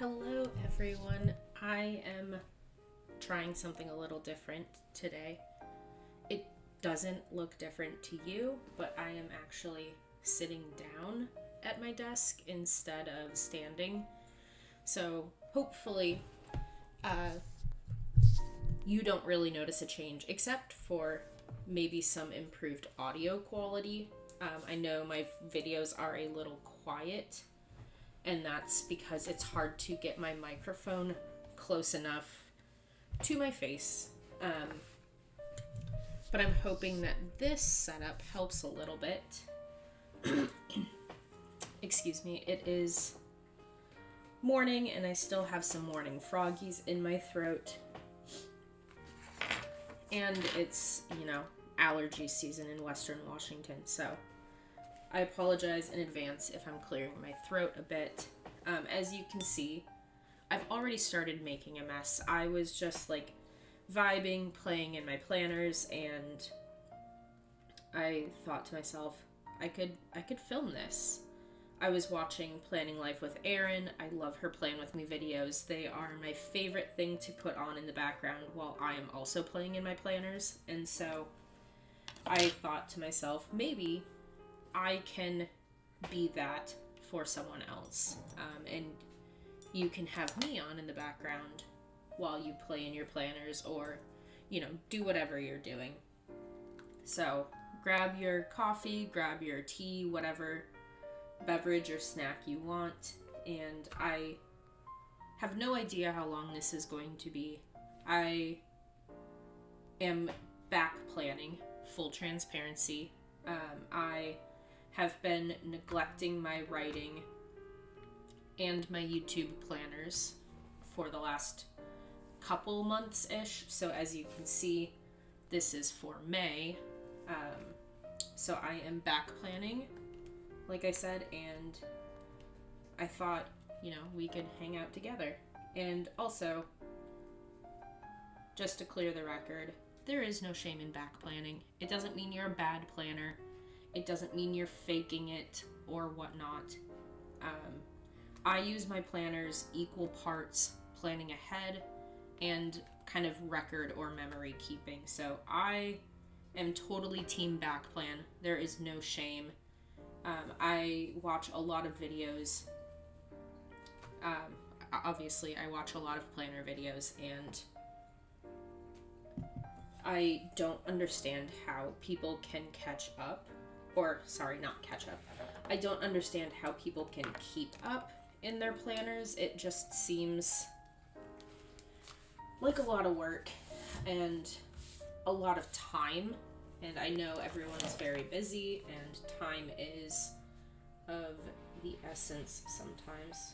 Hello everyone, I am trying something a little different today. It doesn't look different to you, but I am actually sitting down at my desk instead of standing. So hopefully you don't really notice a change, except for maybe some improved audio quality. I know my videos are a little quiet, and that's because it's hard to get my microphone close enough to my face. But I'm hoping that this setup helps a little bit. Excuse me, it is morning and I still have some morning froggies in my throat. And it's, allergy season in Western Washington, so I apologize in advance if I'm clearing my throat a bit. As you can see, I've already started making a mess. I was just vibing, playing in my planners, and I thought to myself, I could film this. I was watching Planning Life with Erin. I love her Plan With Me videos. They are my favorite thing to put on in the background while I am also playing in my planners. And so I thought to myself, maybe I can be that for someone else. And you can have me on in the background while you play in your planners or, do whatever you're doing. So grab your coffee, grab your tea, whatever beverage or snack you want. And I have no idea how long this is going to be. I am back planning, full transparency. I have been neglecting my writing and my YouTube planners for the last couple months-ish. So as you can see, this is for May. So I am back planning, like I said, and I thought, we could hang out together. And also, just to clear the record, there is no shame in back planning. It doesn't mean you're a bad planner. It doesn't mean you're faking it or whatnot. I use my planners equal parts planning ahead and kind of record or memory keeping. So I am totally team back plan. There is no shame. I watch a lot of videos. Obviously, I watch a lot of planner videos, and I don't understand how people can catch up. Not catch up. I don't understand how people can keep up in their planners. It just seems like a lot of work and a lot of time. And I know everyone's very busy, and time is of the essence sometimes.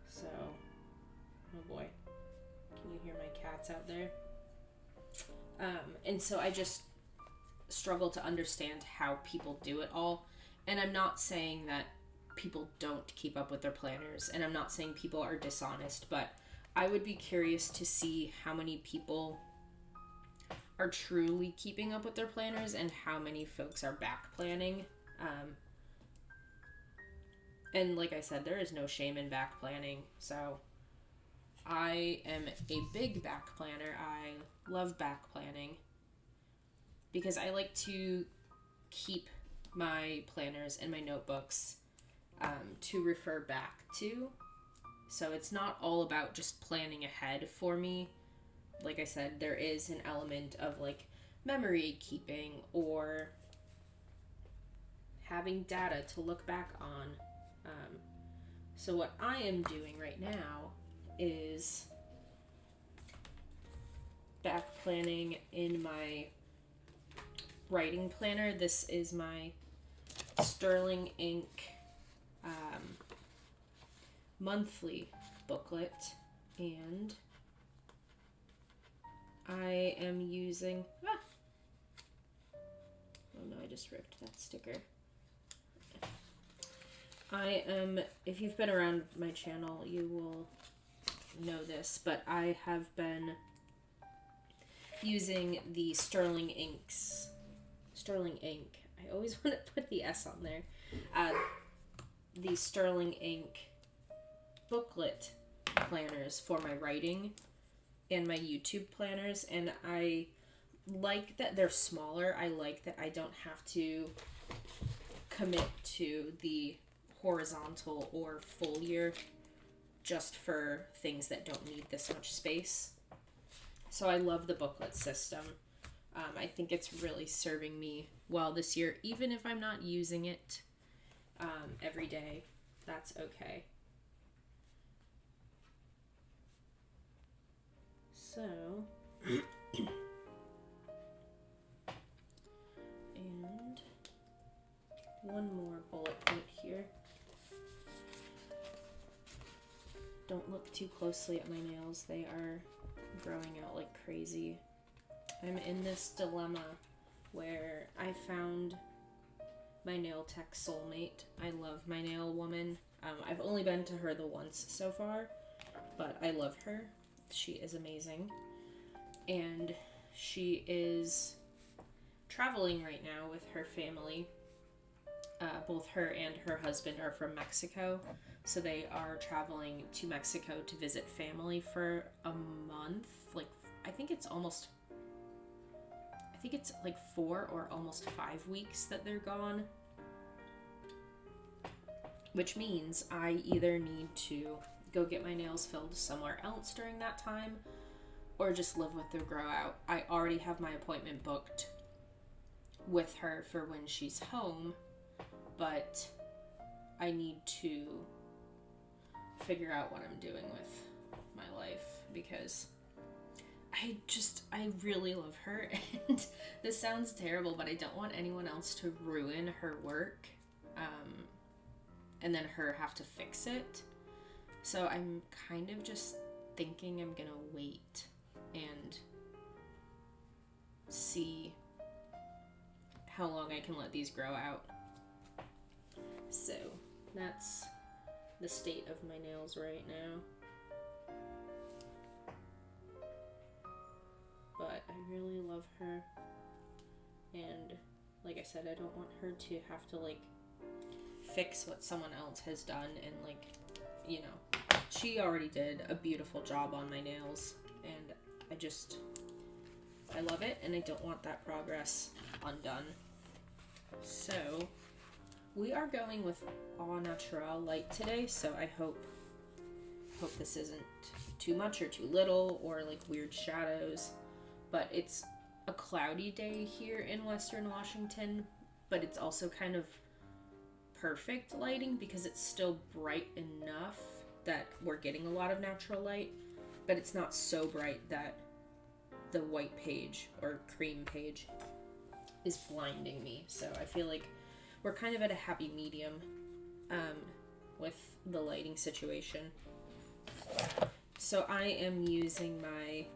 So, oh boy, can you hear my cats out there? And so I just struggle to understand how people do it all. And I'm not saying that people don't keep up with their planners, and I'm not saying people are dishonest, but I would be curious to see how many people are truly keeping up with their planners and how many folks are back planning. And like I said, there is no shame in back planning. So I am a big back planner. I love back planning because I like to keep my planners and my notebooks to refer back to. So it's not all about just planning ahead for me. Like I said, there is an element of memory keeping or having data to look back on. So what I am doing right now is back planning in my writing planner. This is my Sterling Ink monthly booklet, and I am using oh no, I just ripped that sticker. If you've been around my channel, you will know this, but I have been using the Sterling Ink. I always want to put the S on there. the Sterling ink booklet planners for my writing and my YouTube planners, and I like that they're smaller. I like that I don't have to commit to the horizontal or full year just for things that don't need this much space. So I love the booklet system. I think it's really serving me well this year, even if I'm not using it every day. That's okay. So, and one more bullet point here. Don't look too closely at my nails. They are growing out like crazy. I'm in this dilemma where I found my nail tech soulmate. I love my nail woman. I've only been to her the once so far, but I love her. She is amazing. And she is traveling right now with her family. Both her and her husband are from Mexico, so they are traveling to Mexico to visit family for a month. I think it's like 4 or almost 5 weeks that they're gone. Which means I either need to go get my nails filled somewhere else during that time, or just live with the grow out. I already have my appointment booked with her for when she's home, but I need to figure out what I'm doing with my life, because I really love her, and this sounds terrible, but I don't want anyone else to ruin her work, and then her have to fix it. So I'm kind of just thinking I'm gonna wait and see how long I can let these grow out. So that's the state of my nails right now. But I really love her, and like I said, I don't want her to have to fix what someone else has done, and she already did a beautiful job on my nails, and I love it, and I don't want that progress undone. So we are going with au naturel light today, so I hope this isn't too much or too little, or weird shadows. But it's a cloudy day here in Western Washington, but it's also kind of perfect lighting because it's still bright enough that we're getting a lot of natural light, but it's not so bright that the white page or cream page is blinding me. So I feel like we're kind of at a happy medium with the lighting situation. So I am using my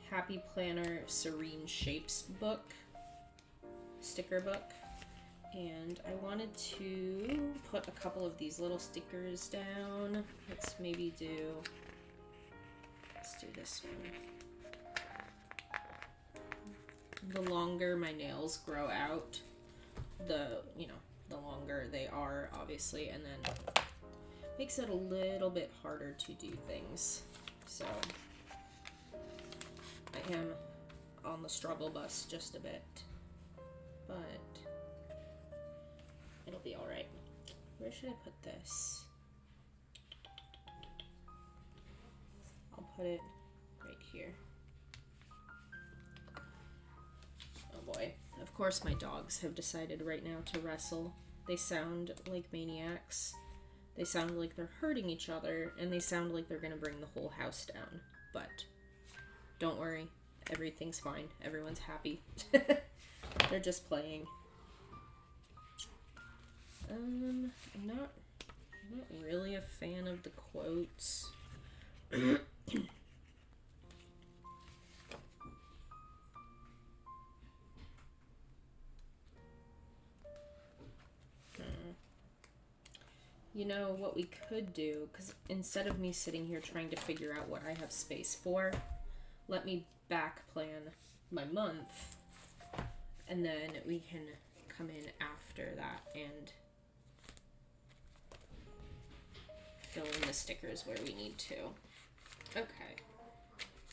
Happy Planner Serene Shapes book, sticker book, and I wanted to put a couple of these little stickers down. Let's do this one. The longer my nails grow out, the longer they are, obviously, and then makes it a little bit harder to do things. So I am on the struggle bus just a bit, but it'll be alright. Where should I put this? I'll put it right here. Oh boy. Of course my dogs have decided right now to wrestle. They sound like maniacs. They sound like they're hurting each other, and they sound like they're gonna bring the whole house down. But don't worry, everything's fine. Everyone's happy. They're just playing. I'm not really a fan of the quotes. You know what we could do, because instead of me sitting here trying to figure out what I have space for, let me back plan my month, and then we can come in after that and fill in the stickers where we need to. Okay.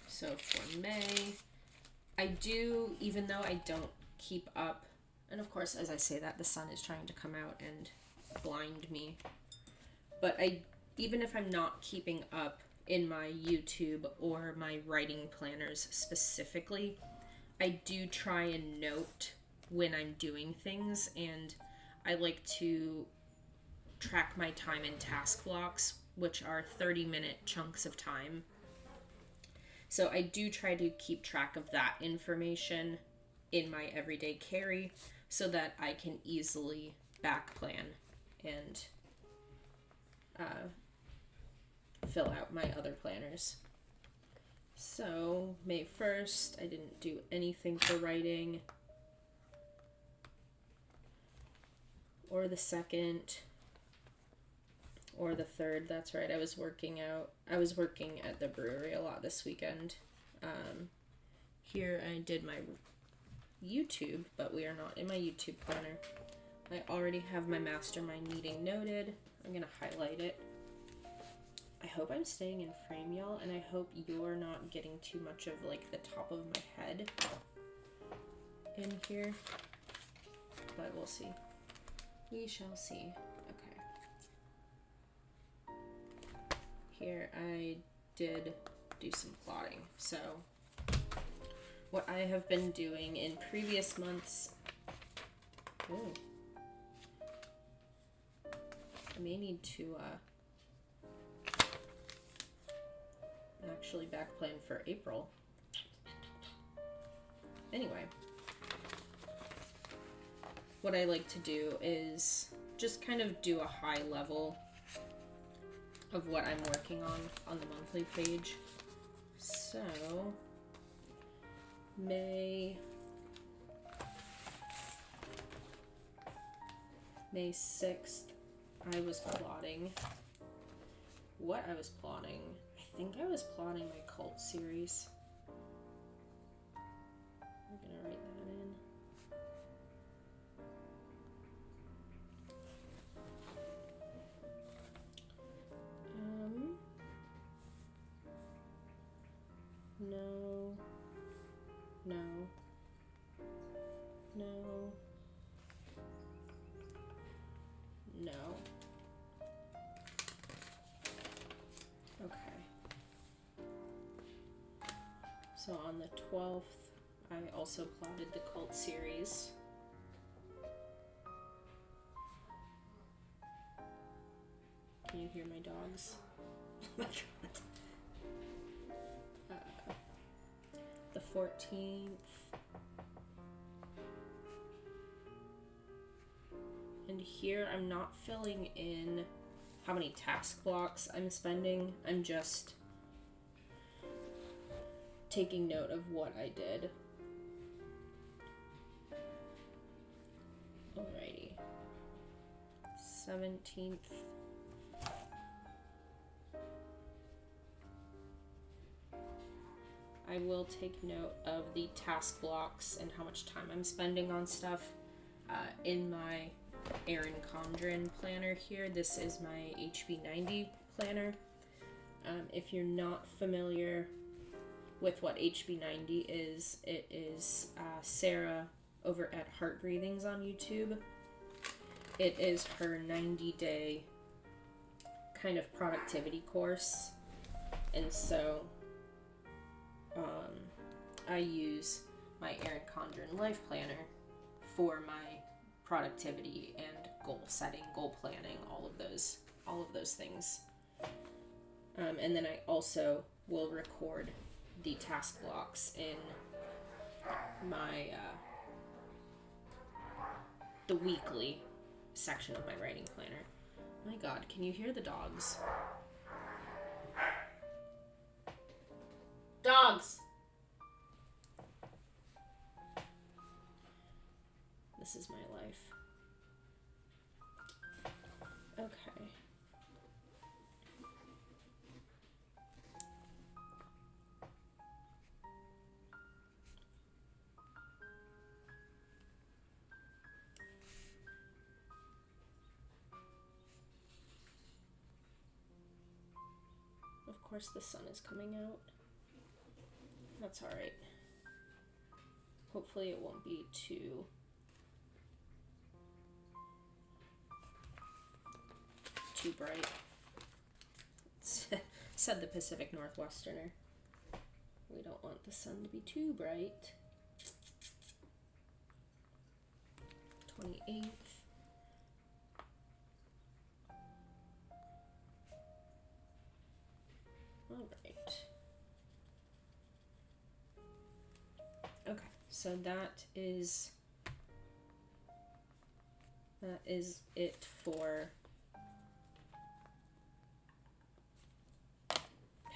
So for May, I do, even though I don't keep up, and of course, as I say that, the sun is trying to come out and blind me. But even if I'm not keeping up in my YouTube or my writing planners specifically, I do try and note when I'm doing things, and I like to track my time in task blocks, which are 30-minute chunks of time. So I do try to keep track of that information in my everyday carry so that I can easily back plan and fill out my other planners. So May 1st, I didn't do anything for writing. Or the 2nd. Or the 3rd, that's right. I was working at the brewery a lot this weekend. Here I did my YouTube, but we are not in my YouTube planner. I already have my mastermind meeting noted. I'm going to highlight it. I hope I'm staying in frame, y'all, and I hope you're not getting too much of, like, the top of my head in here. But we'll see. We shall see. Here I did do some plotting. So what I have been doing in previous months, I may need to actually back plan for April. Anyway, what I like to do is just kind of do a high level of what I'm working on the monthly page. So May 6th, I was plotting what I was plotting. I think I was plotting my cult series. I'm gonna write that in. No. Okay. So on the 12th, I also plotted the cult series. Can you hear my dogs? Oh my god. The 14th. And here I'm not filling in how many task blocks I'm spending. I'm just taking note of what I did. Alrighty. 17th. I will take note of the task blocks and how much time I'm spending on stuff in my Erin Condren planner here. This is my HB90 planner. If you're not familiar with what HB90 is, it is Sarah over at Heart Breathings on YouTube. It is her 90-day kind of productivity course, and so I use my Erin Condren life planner for my productivity and goal setting, goal planning, all of those things. And then I also will record the task blocks in my the weekly section of my writing planner. My God, can you hear the dogs? Dogs! This is my life. Okay. course, the sun is coming out. That's alright. Hopefully it won't be too bright. Said the Pacific Northwesterner. We don't want the sun to be too bright. 28th. Alright. Okay, so that is it for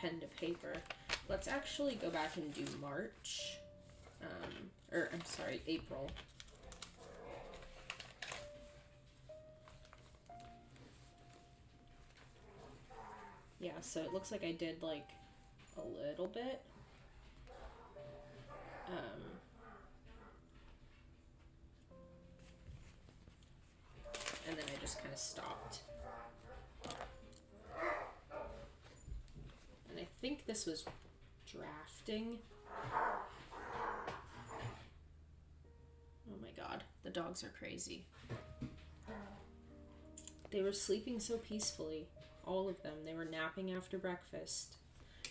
pen to paper. Let's actually go back and do March. April. Yeah, so it looks like I did like a little bit. And then I just kind of stopped. And I think this was drafting. Oh my god, the dogs are crazy. They were sleeping so peacefully. All of them. They were napping after breakfast.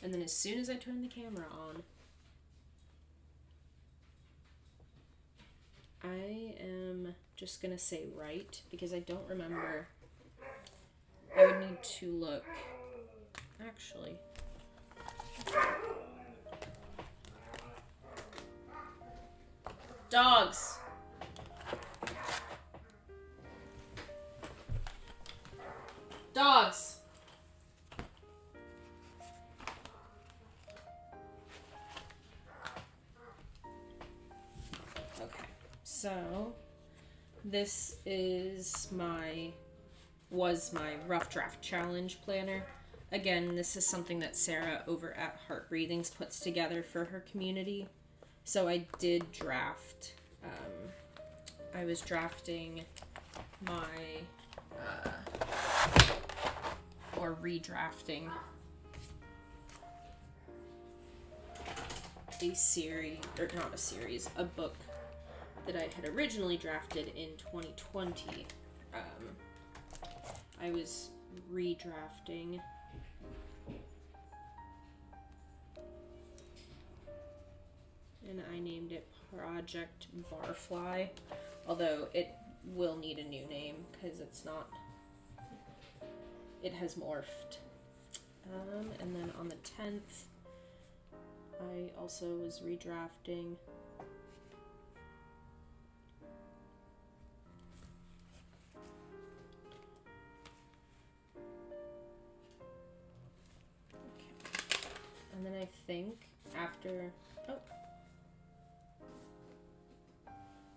And then as soon as I turned the camera on, I am just gonna say right, because I don't remember. I would need to look. Actually. Dogs! Dogs! Okay, so this was my rough draft challenge planner. Again, this is something that Sarah over at Heart Breathings puts together for her community. So I did draft. I was drafting or redrafting a book that I had originally drafted in 2020. I was redrafting and I named it Project Barfly, although it will need a new name because it has morphed. And then on the 10th, I also was redrafting and then I think after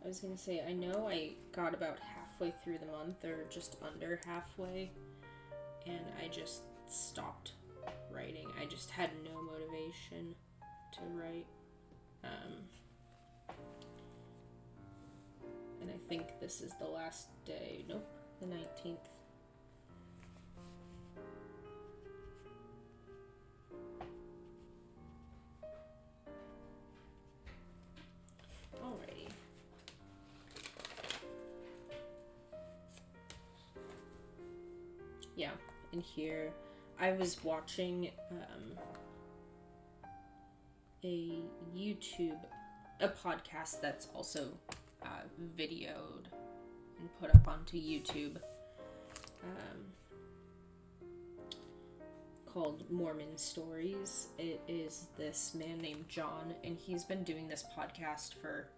I was gonna say, I know I got about halfway through the month, or just under halfway, and I just stopped writing. I just had no motivation to write. And I think this is the last day. Nope, the 19th. Alrighty. Yeah, in here I was watching a podcast that's also videoed and put up onto YouTube, called Mormon Stories. It is this man named John, and he's been doing this podcast for,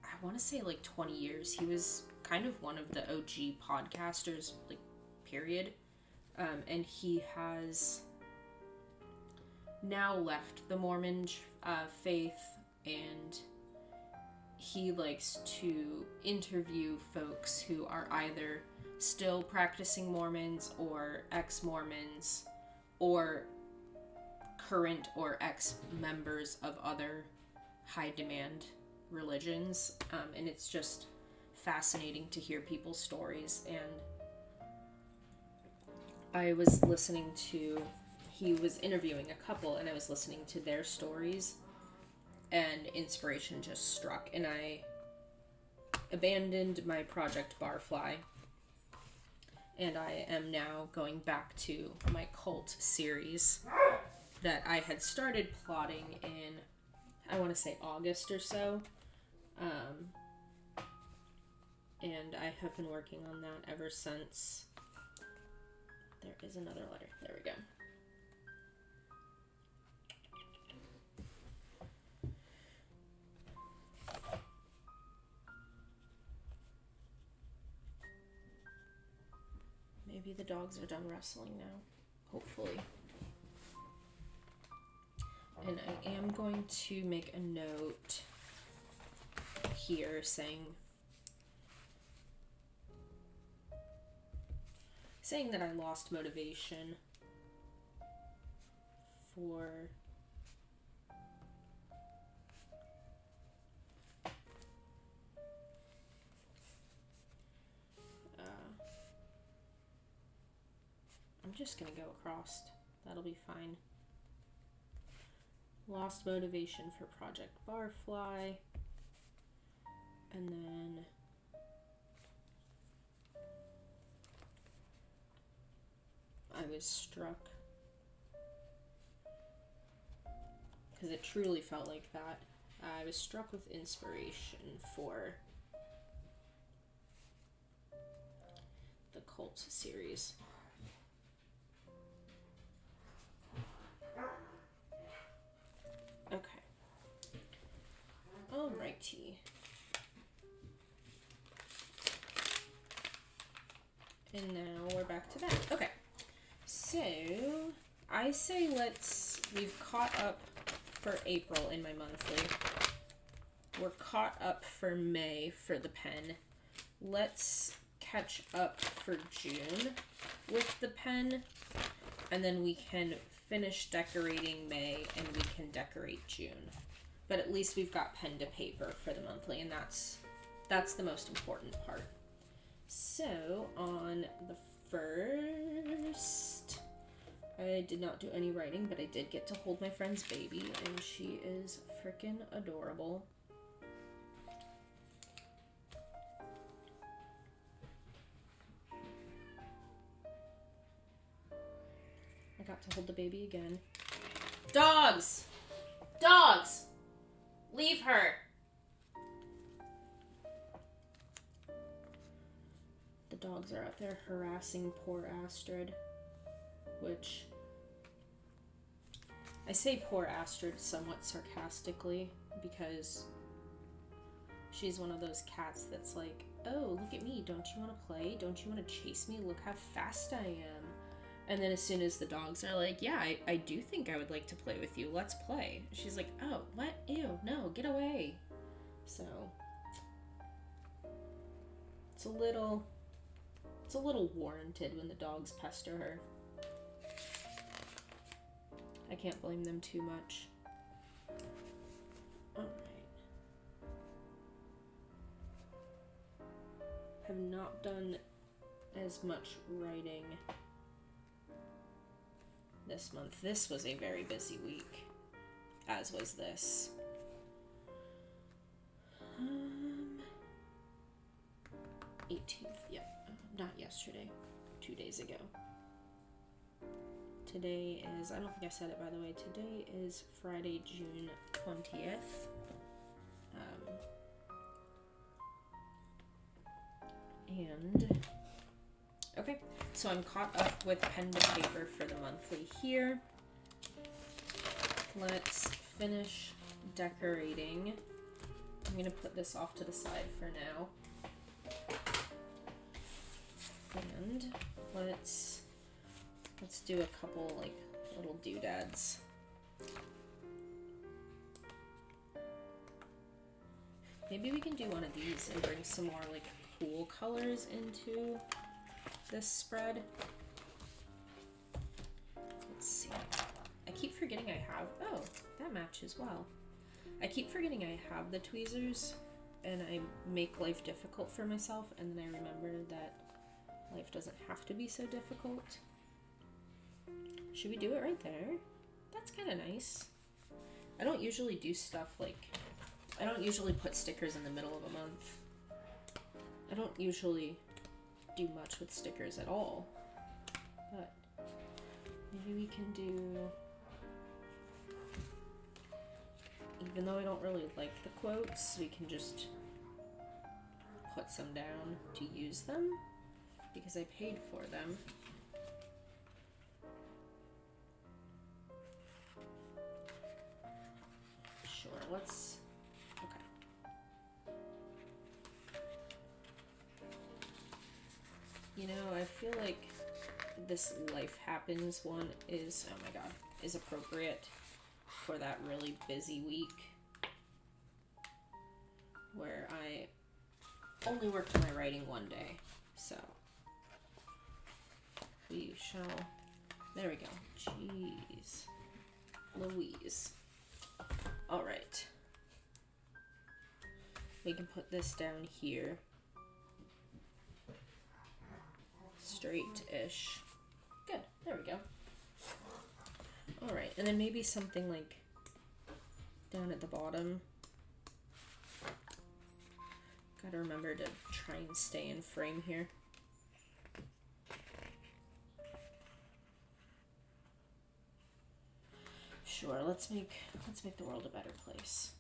I want to say, like 20 years. He was kind of one of the OG podcasters, like, period. And he has now left the Mormon faith, and he likes to interview folks who are either still practicing Mormons or ex-Mormons or current or ex-members of other high-demand religions. And it's just fascinating to hear people's stories. And I was listening to, he was interviewing a couple, and I was listening to their stories, and inspiration just struck, and I abandoned my project Barfly, and I am now going back to my cult series that I had started plotting in, I want to say August or so, and I have been working on that ever since. There is another letter. There we go. Maybe the dogs are done wrestling now. Hopefully. And I am going to make a note here saying that I lost motivation for I'm just gonna go across. That'll be fine. Lost motivation for Project Barfly. And then I was struck, because it truly felt like that. I was struck with inspiration for the cult series. Okay. Alrighty. And now we're back to that. Okay. So, I say we've caught up for April in my monthly. We're caught up for May for the pen. Let's catch up for June with the pen. And then we can finish decorating May and we can decorate June. But at least we've got pen to paper for the monthly, and that's the most important part. So, on the 1st, I did not do any writing, but I did get to hold my friend's baby, and she is freaking adorable. I got to hold the baby again. Dogs! Dogs! Leave her! The dogs are out there harassing poor Astrid, which I say poor Astrid somewhat sarcastically because she's one of those cats that's like, oh, look at me, don't you want to play? Don't you want to chase me? Look how fast I am. And then as soon as the dogs are like, yeah, I do think I would like to play with you, let's play. She's like, oh, what? Ew, no, get away. So, it's a little warranted when the dogs pester her. I can't blame them too much. Alright. Have not done as much writing this month. This was a very busy week, as was this. 18th, yep. Not yesterday, 2 days ago. Today is, I don't think I said it by the way, today is Friday, June 20th. Okay, so I'm caught up with pen to paper for the monthly here. Let's finish decorating. I'm gonna put this off to the side for now. And let's do a couple like little doodads. Maybe we can do one of these and bring some more like cool colors into this spread. Let's see. I keep forgetting I have, oh, that matches well. I keep forgetting I have the tweezers and I make life difficult for myself, and then I remember that life doesn't have to be so difficult. Should we do it right there? That's kind of nice. I don't usually do stuff like, I don't usually put stickers in the middle of a month. I don't usually do much with stickers at all. But maybe we can do, even though I don't really like the quotes, we can just put some down to use them because I paid for them. Sure, let's, okay. You know, I feel like this Life Happens one is, oh my god, is appropriate for that really busy week where I only worked on my writing one day. So we shall, there we go. Jeez Louise. All right. We can put this down here. Straight-ish. Good, there we go. All right, and then maybe something like down at the bottom. Gotta remember to try and stay in frame here. Sure, let's make the world a better place.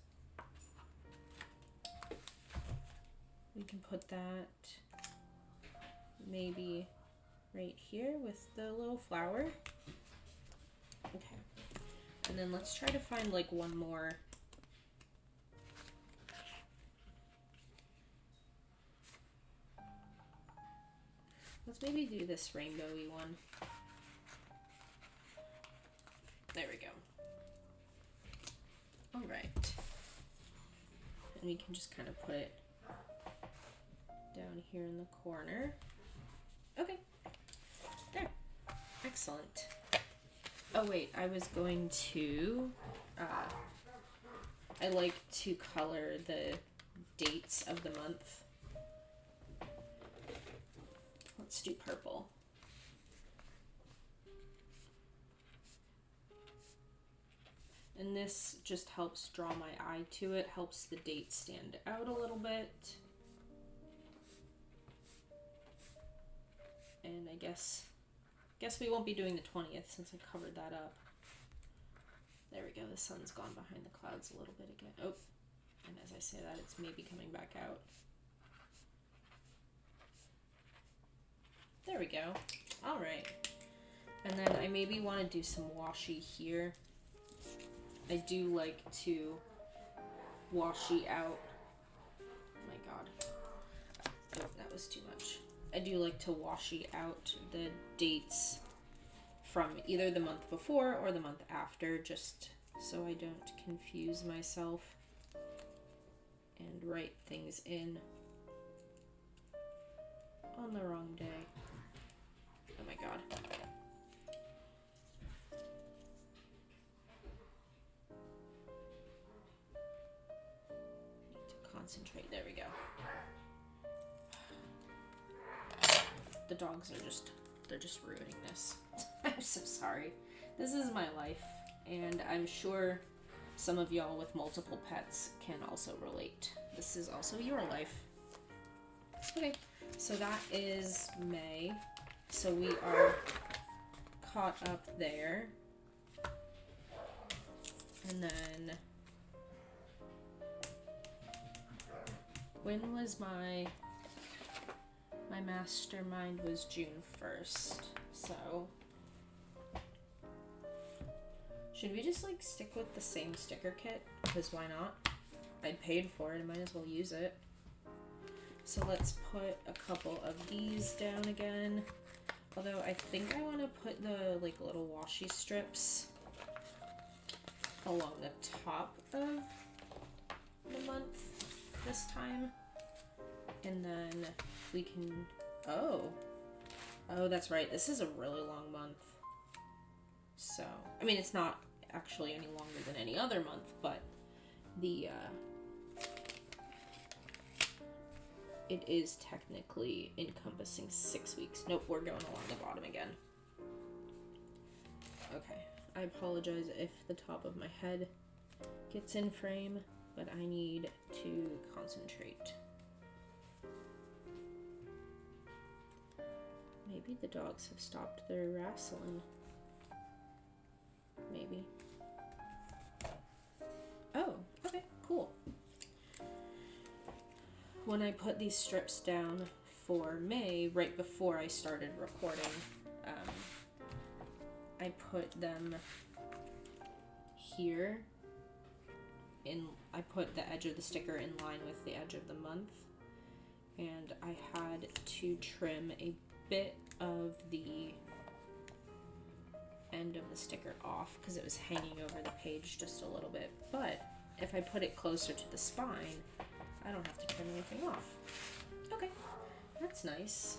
We can put that maybe right here with the little flower. Okay. And then let's try to find like one more. Let's maybe do this rainbowy one. There we go. All right. And we can just kind of put it down here in the corner. Okay. There. Excellent. Oh wait, I was going to, I like to color the dates of the month. Let's do purple. And this just helps draw my eye to it, helps the date stand out a little bit. And I guess we won't be doing the 20th since I covered that up. There we go, the sun's gone behind the clouds a little bit again. Oh, and as I say that, it's maybe coming back out. There we go. All right. And then I maybe want to do some washi here. I do like to washi out. Oh my god. Oh, that was too much. I do like to washi out the dates from either the month before or the month after, just so I don't confuse myself and write things in on the wrong day. Oh my god. Need to concentrate. There we go. The dogs are they're just ruining this. I'm so sorry. This is my life, and I'm sure some of y'all with multiple pets can also relate. This is also your life. Okay, so that is May. So we are caught up there. And then when was my mastermind was June 1st. So should we just like stick with the same sticker kit? Because why not? I paid for it, I might as well use it. So let's put a couple of these down again. Although I think I want to put the like little washi strips along the top of the month this time. And then we can, oh, that's right. This is a really long month. So, I mean, it's not actually any longer than any other month, but the, it is technically encompassing 6 weeks. Nope, we're going along the bottom again. Okay, I apologize if the top of my head gets in frame, but I need to concentrate. Maybe the dogs have stopped their wrestling. Maybe. Oh, okay, cool. When I put these strips down for May, right before I started recording, I put them here. I put the edge of the sticker in line with the edge of the month, and I had to trim a bit of the end of the sticker off because it was hanging over the page just a little bit. But if I put it closer to the spine, I don't have to trim anything off. Okay, that's nice.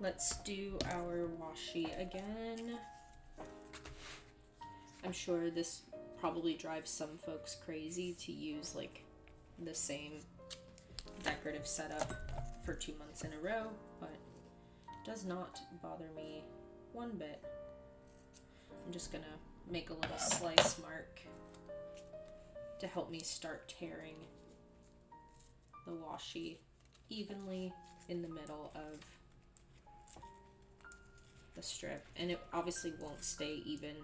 Let's do our washi again. I'm sure this probably drives some folks crazy to use like the same decorative setup for 2 months in a row, but it does not bother me one bit. I'm just gonna make a little slice mark to help me start tearing the washi evenly in the middle of the strip, and it obviously won't stay even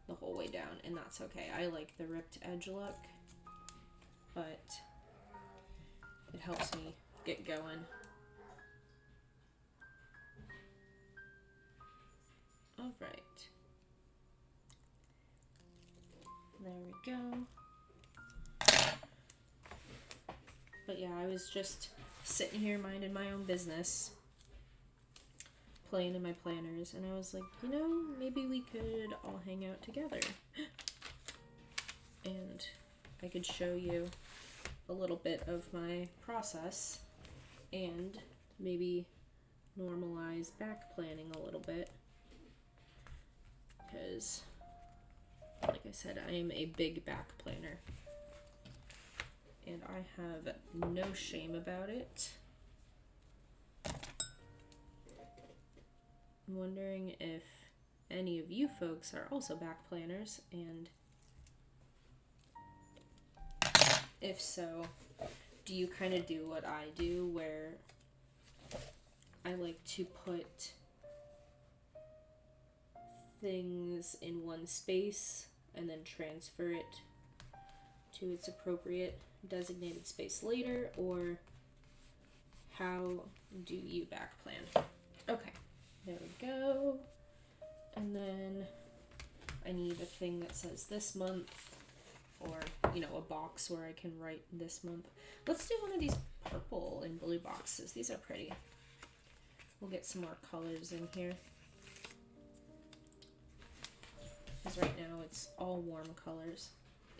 the whole way down, and that's okay. I like the ripped edge look, but it helps me get going. All right, there we go. But yeah, I was just sitting here minding my own business, playing in my planners, and I was like, you know, maybe we could all hang out together. And I could show you a little bit of my process and maybe normalize back planning a little bit. Because, like I said, I am a big back planner. And I have no shame about it. I'm wondering if any of you folks are also back planners, and if so, do you kind of do what I do, where I like to put things in one space and then transfer it to its appropriate designated space later, or how do you back plan? Okay, there we go. And then I need a thing that says this month, or, you know, a box where I can write this month. Let's do one of these purple and blue boxes. These are pretty. We'll get some more colors in here, because right now it's all warm colors,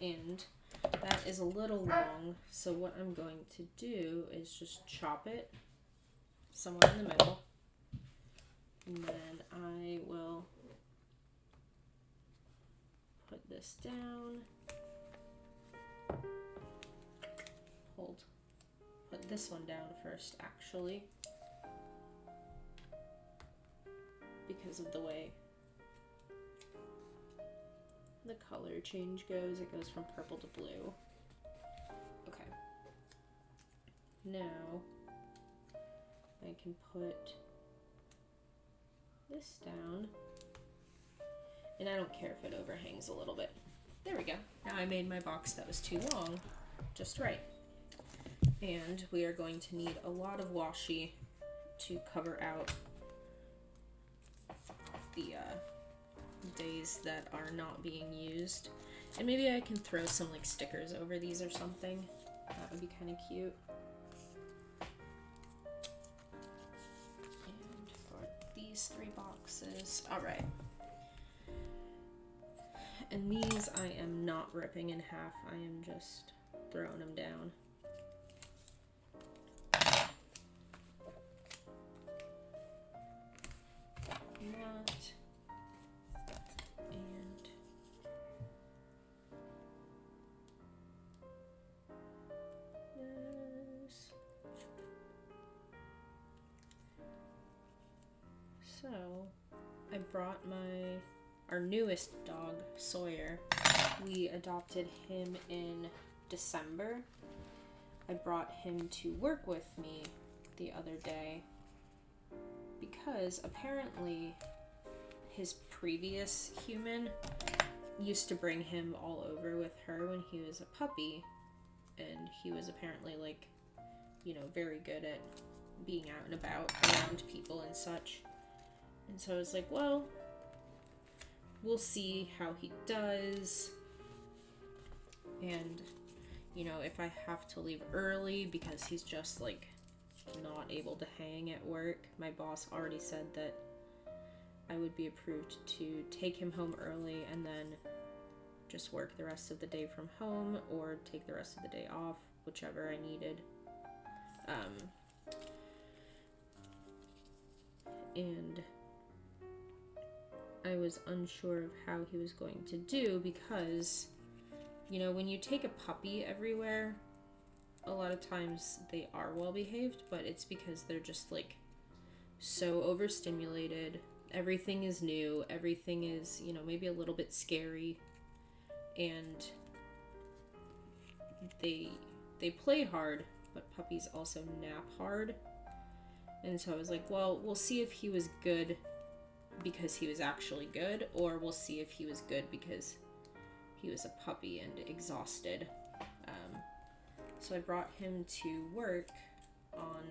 and that is a little long, so what I'm going to do is just chop it somewhere in the middle, and then I will put this down, put this one down first, actually, because of the way the color change goes. It goes from purple to blue. Okay. Now I can put this down, and I don't care if it overhangs a little bit. There we go. Now I made my box that was too long just right. And we are going to need a lot of washi to cover out the days that are not being used. And maybe I can throw some like stickers over these or something. That would be kind of cute. And for these 3 boxes, all right. And these I am not ripping in half. I am just throwing them down. So I brought our newest dog, Sawyer. We adopted him in December. I brought him to work with me the other day because apparently his previous human used to bring him all over with her when he was a puppy, and he was apparently like, very good at being out and about around people and such. And so I was like, well, we'll see how he does. And, if I have to leave early because he's just like not able to hang at work, my boss already said that I would be approved to take him home early and then just work the rest of the day from home or take the rest of the day off, whichever I needed. And I was unsure of how he was going to do because, when you take a puppy everywhere, a lot of times they are well behaved, but it's because they're just like so overstimulated. Everything is new. Everything is, maybe a little bit scary. And they play hard, but puppies also nap hard. And so I was like, well, we'll see if he was good because he was actually good, or we'll see if he was good because he was a puppy and exhausted. So I brought him to work on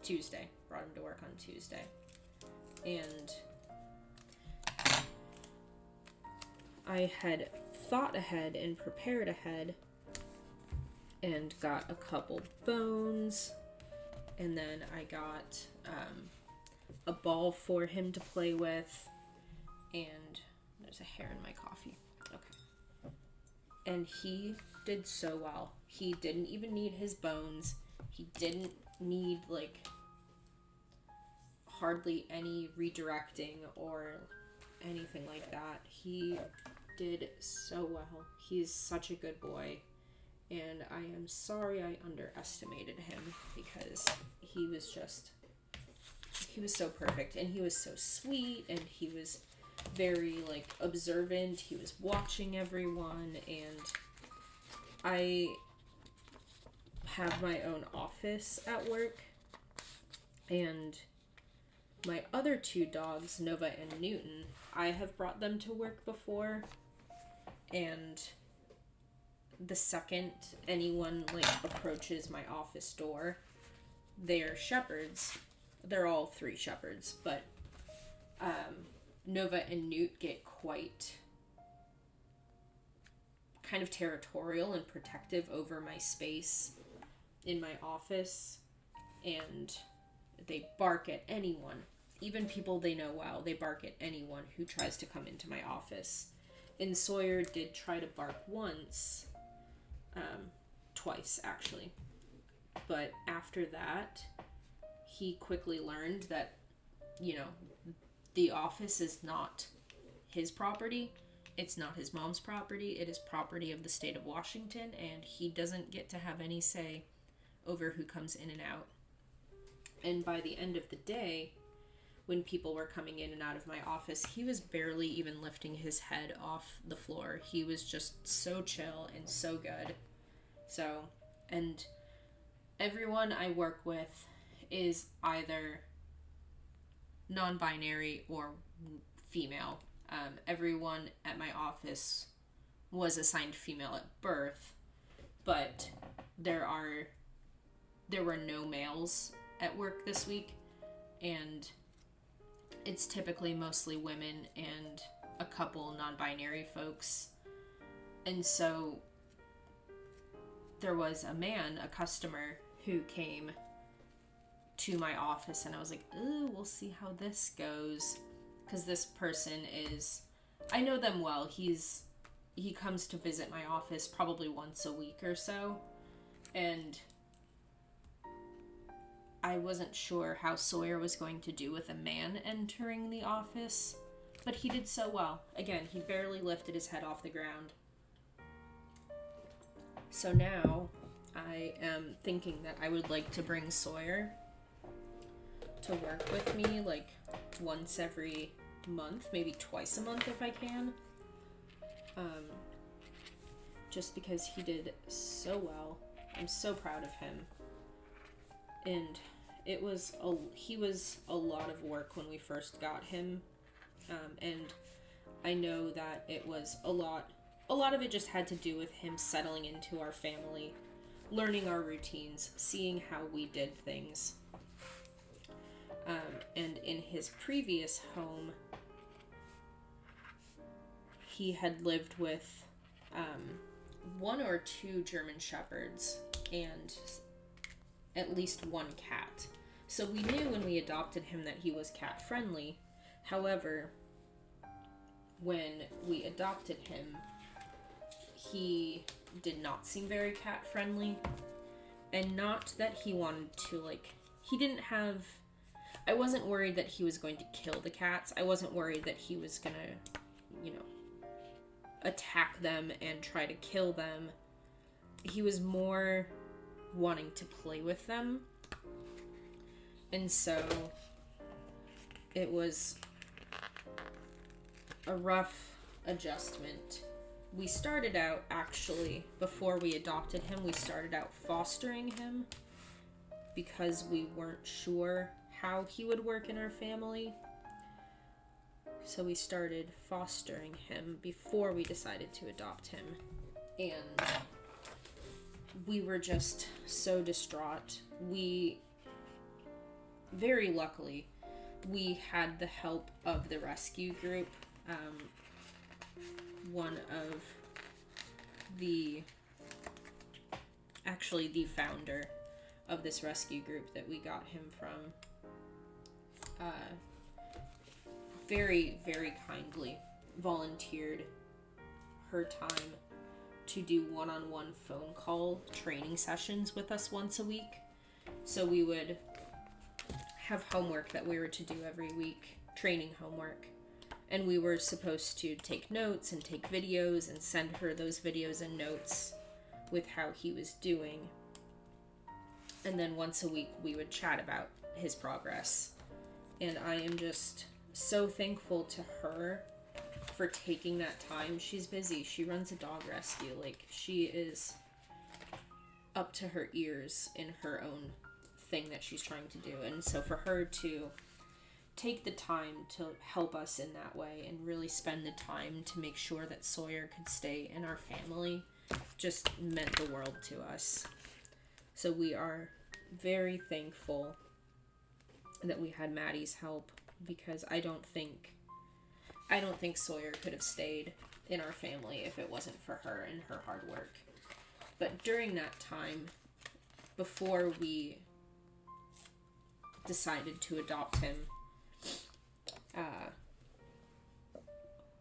Tuesday. Brought him to work on Tuesday. And I had thought ahead and prepared ahead and got a couple bones, and then I got a ball for him to play with, and there's a hair in my coffee. Okay. And he did so well. He didn't even need his bones. He didn't need hardly any redirecting or anything like that. He did so well. He's such a good boy, and I am sorry I underestimated him because he was so perfect, and he was so sweet, and he was very observant. He was watching everyone, and I have my own office at work, and my other two dogs, Nova and Newton, I have brought them to work before, and the second anyone approaches my office door, they're shepherds. They're all three shepherds, but Nova and Newt get quite kind of territorial and protective over my space in my office, and they bark at anyone, even people they know well. They bark at anyone who tries to come into my office. And Sawyer did try to bark once, twice actually, but after that he quickly learned that the office is not his property. It's not his mom's property. It is property of the state of Washington, and he doesn't get to have any say over who comes in and out. And by the end of the day, when people were coming in and out of my office, he was barely even lifting his head off the floor. He was just so chill and so good. So, and everyone I work with is either non-binary or female. Everyone at my office was assigned female at birth, but there were no males at work this week, and it's typically mostly women and a couple non-binary folks. And so there was a customer who came to my office, and I was like, ooh, we'll see how this goes. Because this person I know them well. He comes to visit my office probably once a week or so. And I wasn't sure how Sawyer was going to do with a man entering the office, but he did so well. Again, he barely lifted his head off the ground. So now I am thinking that I would like to bring Sawyer to work with me like once every month, maybe twice a month if I can. Just because he did so well. I'm so proud of him. And he was a lot of work when we first got him. And I know that it was a lot of it just had to do with him settling into our family, learning our routines, seeing how we did things. And in his previous home, he had lived with one or two German Shepherds and at least one cat. So we knew when we adopted him that he was cat friendly. However, when we adopted him, he did not seem very cat friendly. And not that he wanted to, he didn't have... I wasn't worried that he was going to kill the cats. I wasn't worried that he was gonna, attack them and try to kill them. He was more wanting to play with them. And so it was a rough adjustment. We started out, actually, before we adopted him, we started out fostering him because we weren't sure how he would work in our family. So we started fostering him before we decided to adopt him. And we were just so distraught. Very luckily, we had the help of the rescue group. One of the founder of this rescue group that we got him from, very, very kindly volunteered her time to do one-on-one phone call training sessions with us once a week. So we would have homework that we were to do every week, training homework. And we were supposed to take notes and take videos and send her those videos and notes with how he was doing. And then once a week we would chat about his progress. And I am just so thankful to her for taking that time. She's busy. She runs a dog rescue. She is up to her ears in her own thing that she's trying to do. And so for her to take the time to help us in that way and really spend the time to make sure that Sawyer could stay in our family just meant the world to us. So we are very thankful that we had Maddie's help, because I don't think Sawyer could have stayed in our family if it wasn't for her and her hard work. But during that time, before we decided to adopt him,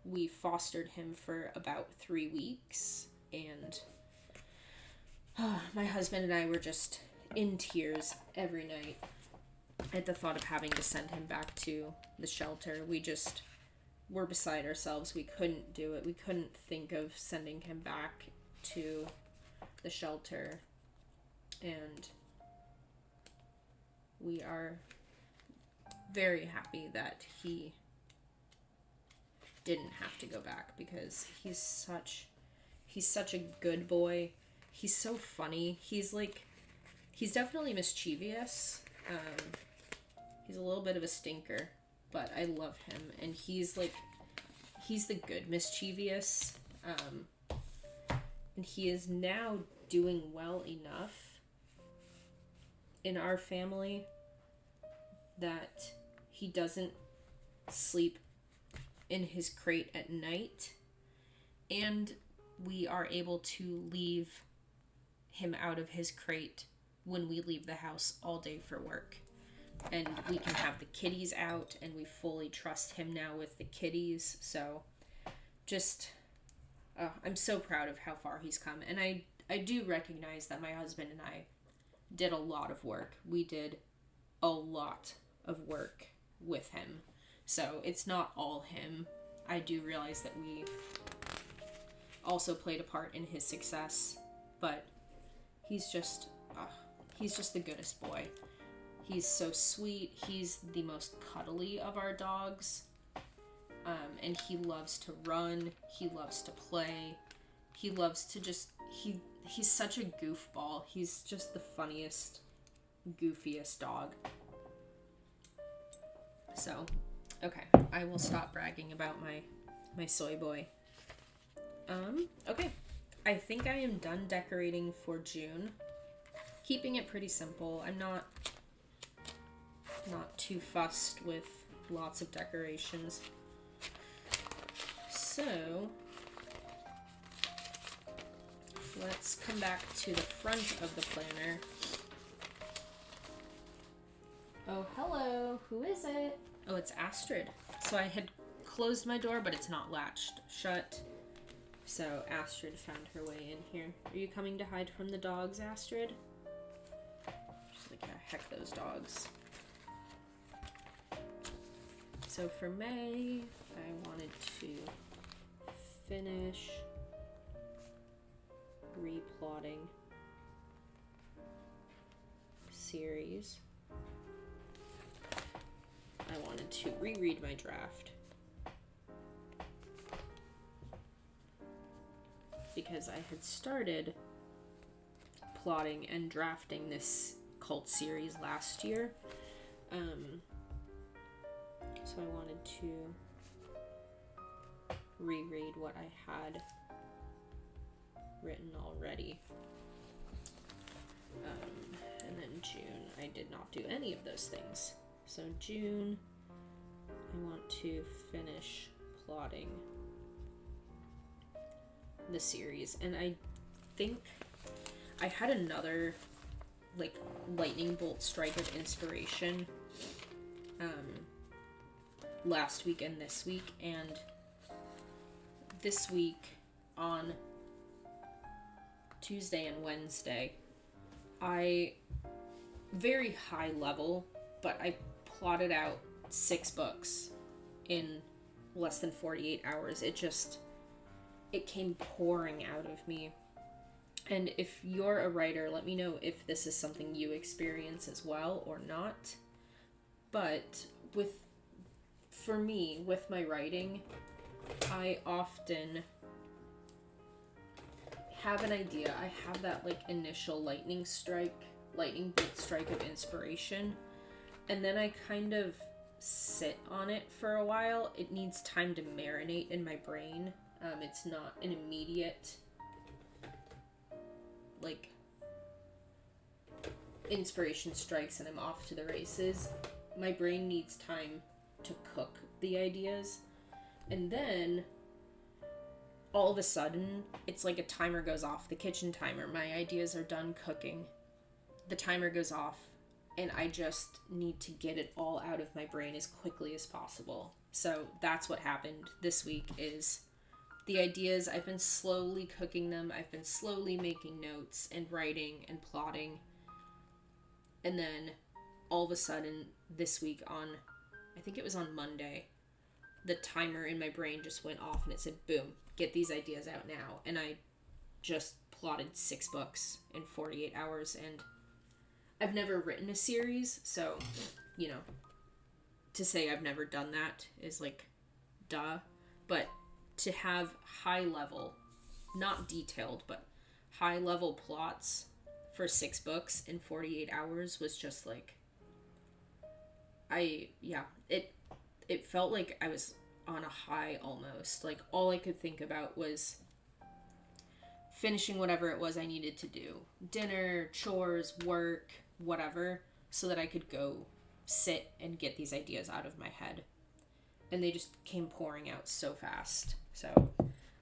we fostered him for about 3 weeks, and my husband and I were just in tears every night at the thought of having to send him back to the shelter. We just were beside ourselves. We couldn't do it. We couldn't think of sending him back to the shelter. And we are very happy that he didn't have to go back, because he's such a good boy. He's so funny. He's definitely mischievous. He's a little bit of a stinker, but I love him, and he's the good mischievous. And he is now doing well enough in our family that he doesn't sleep in his crate at night, and we are able to leave him out of his crate when we leave the house all day for work. And we can have the kitties out, and we fully trust him now with the kitties. So just I'm so proud of how far he's come. And I do recognize that my husband and I did a lot of work. We did a lot of work with him. So it's not all him. I do realize that we also played a part in his success, but he's just the goodest boy. He's so sweet. He's the most cuddly of our dogs. And he loves to run. He loves to play. He loves to just... He's such a goofball. He's just the funniest, goofiest dog. So, okay. I will stop bragging about my soy boy. Okay. I think I am done decorating for June. Keeping it pretty simple. I'm not too fussed with lots of decorations. So, let's come back to the front of the planner. Oh, hello. Who is it? Oh, it's Astrid. So I had closed my door, but it's not latched shut. So Astrid found her way in here. Are you coming to hide from the dogs, Astrid? She's like, yeah, heck those dogs. So for May, I wanted to finish replotting series. I wanted to reread my draft because I had started plotting and drafting this cult series last year. So I wanted to reread what I had written already. And then June, I did not do any of those things. So June, I want to finish plotting the series. And I think I had another like lightning bolt strike of inspiration last week and this week. And this week on Tuesday and Wednesday, I very high level, but I plotted out 6 books in less than 48 hours. It came pouring out of me. And if you're a writer, let me know if this is something you experience as well or not. But for me, with my writing, I often have an idea. I have that like initial lightning bolt strike of inspiration. And then I kind of sit on it for a while. It needs time to marinate in my brain. It's not an immediate, like, inspiration strikes and I'm off to the races. My brain needs time to cook the ideas. And then, all of a sudden, it's like a timer goes off, the kitchen timer. My ideas are done cooking. The timer goes off. And I just need to get it all out of my brain as quickly as possible. So that's what happened this week is the ideas, I've been slowly cooking them. I've been slowly making notes and writing and plotting. And then all of a sudden this week I think it was on Monday, the timer in my brain just went off and it said, boom, get these ideas out now. And I just plotted 6 books in 48 hours and I've never written a series, so, you know, to say I've never done that is like, duh. But to have high level, not detailed, but high level plots for 6 books in 48 hours was just like, it felt like I was on a high almost. Like all I could think about was finishing whatever it was I needed to do. Dinner, chores, work, whatever, so that I could go sit and get these ideas out of my head. And they just came pouring out so fast. So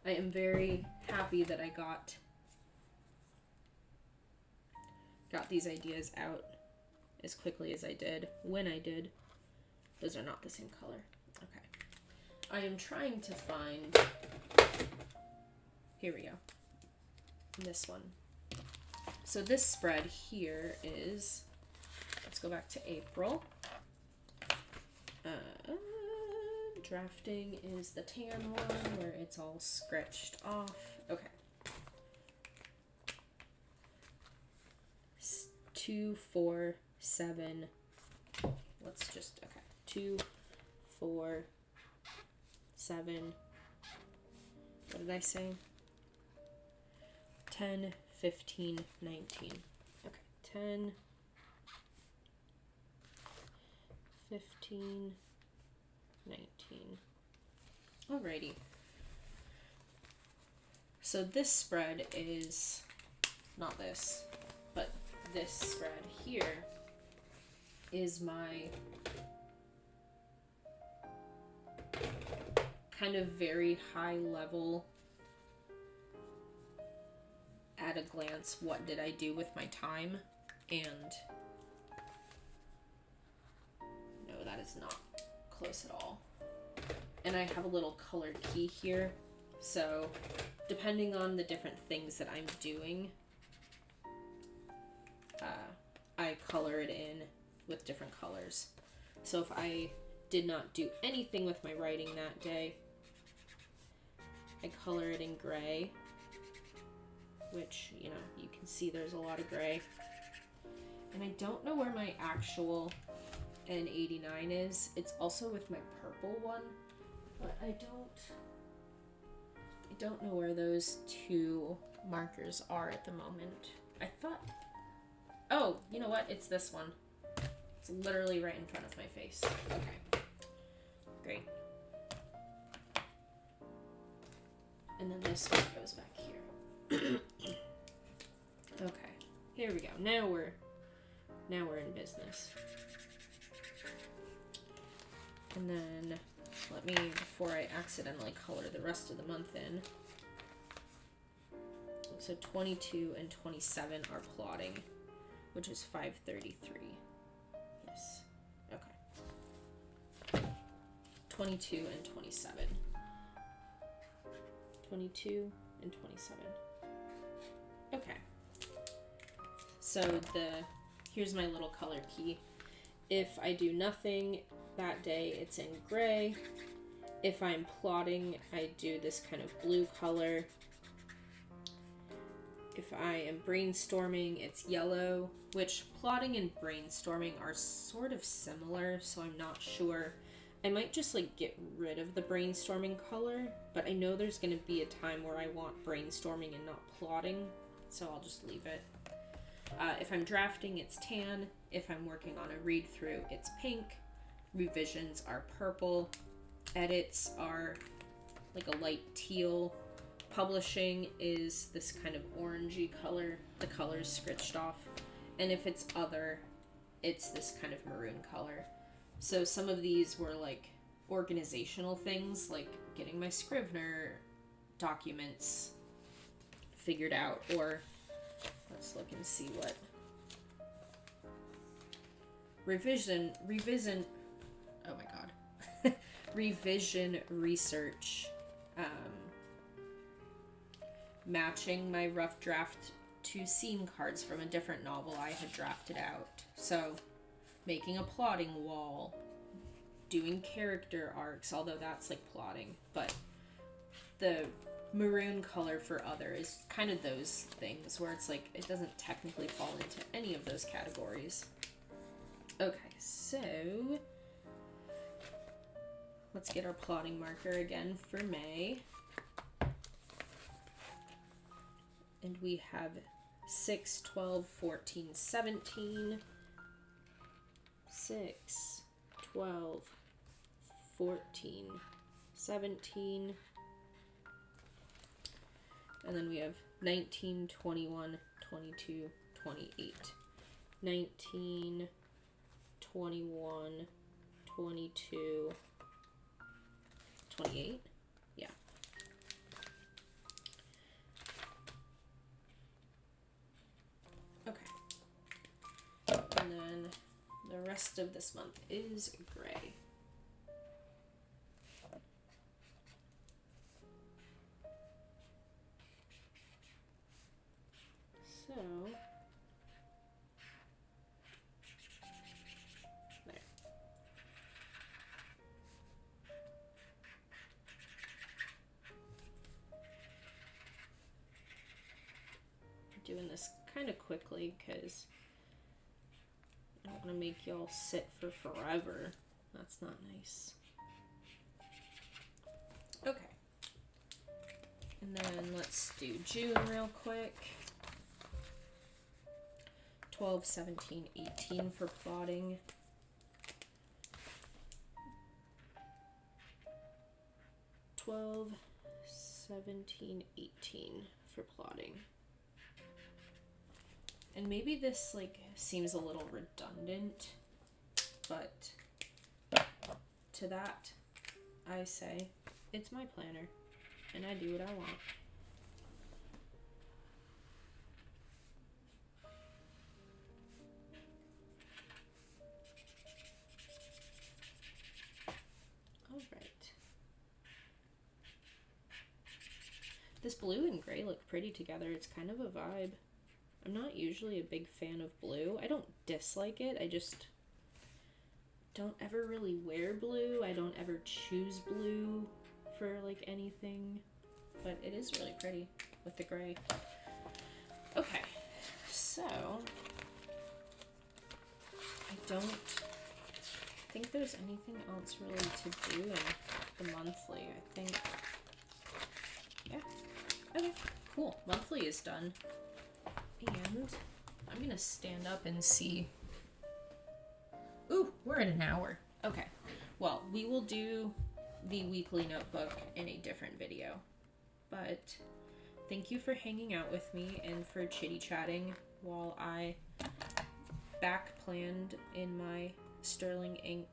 I am very happy that I got these ideas out as quickly as I did, when I did. Those are not the same color. Okay. I am trying to find, here we go, this one. So this spread here is, let's go back to April. Drafting is the tan one where it's all scratched off. Okay. 2, 4, 7, 2, 4, 7, what did I say? 10, 15, 19. Okay, 10, 15, 19. Alrighty. So this spread is, not this, but this spread here is my kind of very high level, at a glance, what did I do with my time? And no, that is not close at all. And I have a little colored key here, so depending on the different things that I'm doing, I color it in with different colors. So if I did not do anything with my writing that day, I color it in gray, which, you know, you can see there's a lot of gray. And I don't know where my actual N89 is. It's also with my purple one, but I don't know where those two markers are at the moment. I thought, oh, you know what? It's this one. It's literally right in front of my face. Okay, great. And then this one goes back here. Okay, here we go. Now we're in business. And then let me, before I accidentally color the rest of the month in. So 22 and 27 are plotting, which is 533. Yes. Okay. 22 and 27. 22 and 27. Okay. So here's my little color key. If I do nothing that day, it's in gray. If I'm plotting, I do this kind of blue color. If I am brainstorming, it's yellow, which plotting and brainstorming are sort of similar, so I'm not sure. I might just like get rid of the brainstorming color, but I know there's going to be a time where I want brainstorming and not plotting, so I'll just leave it. If I'm drafting, it's tan. If I'm working on a read-through, it's pink. Revisions are purple. Edits are like a light teal. Publishing is this kind of orangey color. The color's scratched off. And if it's other, it's this kind of maroon color. So some of these were like organizational things, like getting my Scrivener documents figured out, or let's look and see what revision, oh my god, revision research, matching my rough draft to scene cards from a different novel I had drafted out. So making a plotting wall, doing character arcs, although that's like plotting, but the maroon color for other is kind of those things where it's like it doesn't technically fall into any of those categories. Okay, so let's get our plotting marker again for May. And we have 6, 12, 14, 17. 6, 12, 14, 17. And then we have 19, 21, 22, 28. 19, 21, 22, 28. Yeah. Okay. And then the rest of this month is gray. So, there. I'm doing this kind of quickly because I don't want to make y'all sit for forever. That's not nice. Okay. And then let's do June real quick. 12, 17, 18 for plotting. $12, 17, 18 for plotting. And maybe this like seems a little redundant, but to that I say it's my planner and I do what I want. All right. This blue and gray look pretty together. It's kind of a vibe. I'm not usually a big fan of blue. I don't dislike it. I just don't ever really wear blue. I don't ever choose blue for like anything. But it is really pretty with the gray. Okay, so I don't think there's anything else really to do in the monthly. I think, yeah. Okay, cool. Monthly is done. And I'm gonna stand up and see. Ooh, we're at an hour. Okay. Well, we will do the weekly notebook in a different video. But thank you for hanging out with me and for chitty chatting while I back planned in my Sterling Ink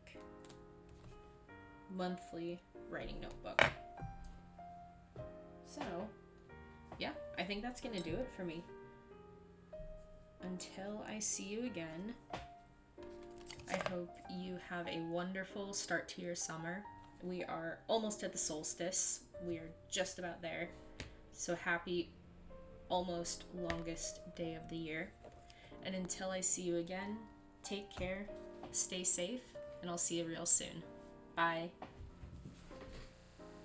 monthly writing notebook. So, yeah, I think that's gonna do it for me. Until I see you again, I hope you have a wonderful start to your summer. We are almost at the solstice. We are just about there. So happy almost longest day of the year. And until I see you again, take care, stay safe, and I'll see you real soon. Bye.